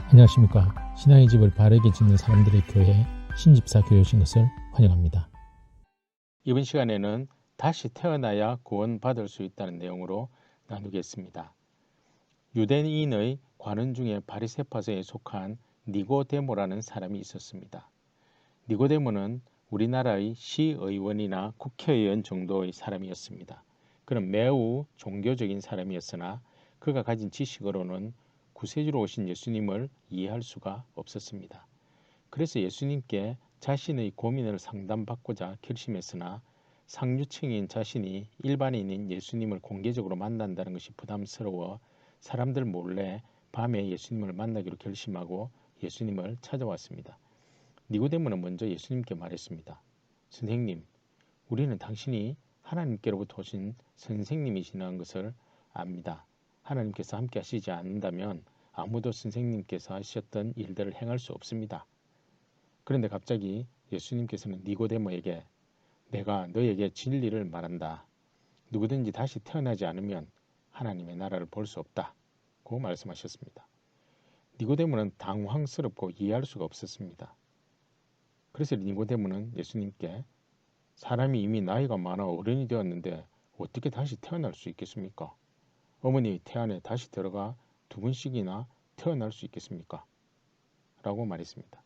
안녕하십니까. 신앙의 집을 바르게 짓는 사람들의 교회 신집사 교회 오신 것을 환영합니다. 이번 시간에는 다시 태어나야 구원받을 수 있다는 내용으로 나누겠습니다. 유대인의 관원 중에 바리새파서에 속한 니고데모라는 사람이 있었습니다. 니고데모는 우리나라의 시의원이나 국회의원 정도의 사람이었습니다. 그는 매우 종교적인 사람이었으나 그가 가진 지식으로는 구세주로 오신 예수님을 이해할 수가 없었습니다. 그래서 예수님께 자신의 고민을 상담받고자 결심했으나 상류층인 자신이 일반인인 예수님을 공개적으로 만난다는 것이 부담스러워 사람들 몰래 밤에 예수님을 만나기로 결심하고 예수님을 찾아왔습니다. 니고데모는 먼저 예수님께 말했습니다. 선생님, 우리는 당신이 하나님께로부터 오신 선생님이시라는 것을 압니다. 하나님께서 함께 하시지 않는다면 아무도 선생님께서 하셨던 일들을 행할 수 없습니다. 그런데 갑자기 예수님께서는 니고데모에게 내가 너에게 진리를 말한다. 누구든지 다시 태어나지 않으면 하나님의 나라를 볼 수 없다고 말씀하셨습니다. 니고데모는 당황스럽고 이해할 수가 없었습니다. 그래서 니고데모는 예수님께 사람이 이미 나이가 많아 어른이 되었는데 어떻게 다시 태어날 수 있겠습니까? 어머니 태 안에 다시 들어가 2번씩이나 태어날 수 있겠습니까? 라고 말했습니다.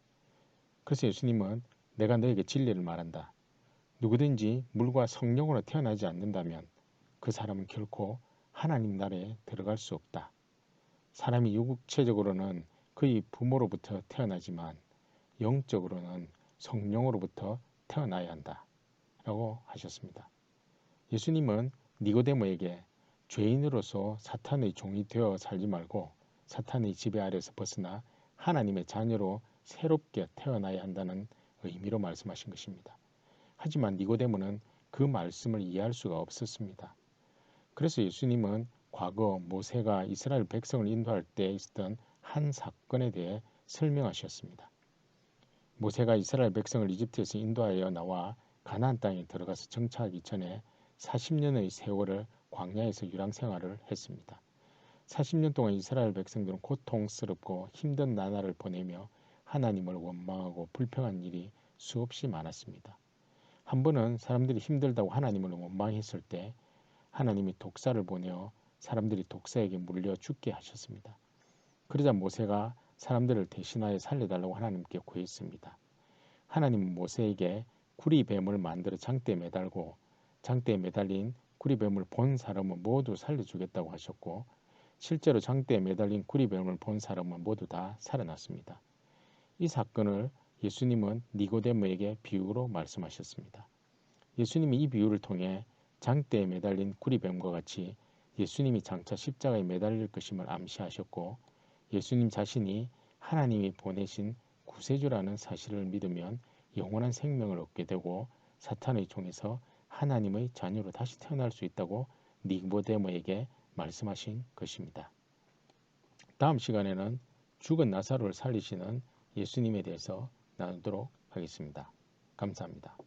그래서 예수님은 내가 너에게 진리를 말한다. 누구든지 물과 성령으로 태어나지 않는다면 그 사람은 결코 하나님 나라에 들어갈 수 없다. 사람이 육체적으로는 그의 부모로부터 태어나지만 영적으로는 성령으로부터 태어나야 한다. 라고 하셨습니다. 예수님은 니고데모에게 죄인으로서 사탄의 종이 되어 살지 말고 사탄의 지배 아래에서 벗어나 하나님의 자녀로 새롭게 태어나야 한다는 의미로 말씀하신 것입니다. 하지만 니고데모는 그 말씀을 이해할 수가 없었습니다. 그래서 예수님은 과거 모세가 이스라엘 백성을 인도할 때 있었던 한 사건에 대해 설명하셨습니다. 모세가 이스라엘 백성을 이집트에서 인도하여 나와 가나안 땅에 들어가서 정착하기 전에 40년의 세월을 광야에서 유랑 생활을 했습니다. 40년 동안 이스라엘 백성들은 고통스럽고 힘든 나날을 보내며 하나님을 원망하고 불평한 일이 수없이 많았습니다. 한 번은 사람들이 힘들다고 하나님을 원망했을 때 하나님이 독사를 보내어 사람들이 독사에게 물려 죽게 하셨습니다. 그러자 모세가 사람들을 대신하여 살려달라고 하나님께 구했습니다. 하나님은 모세에게 구리뱀을 만들어 장대에 매달고 장대에 매달린 구리뱀을 본 사람은 모두 살려주겠다고 하셨고 실제로 장대에 매달린 구리뱀을 본 사람은 모두 다 살아났습니다. 이 사건을 예수님은 니고데모에게 비유로 말씀하셨습니다. 예수님이 이 비유를 통해 장대에 매달린 구리뱀과 같이 예수님이 장차 십자가에 매달릴 것임을 암시하셨고 예수님 자신이 하나님이 보내신 구세주라는 사실을 믿으면 영원한 생명을 얻게 되고 사탄의 종에서 하나님의 자녀로 다시 태어날 수 있다고 니고데모에게 말씀하신 것입니다. 다음 시간에는 죽은 나사로를 살리시는 예수님에 대해서 나누도록 하겠습니다. 감사합니다.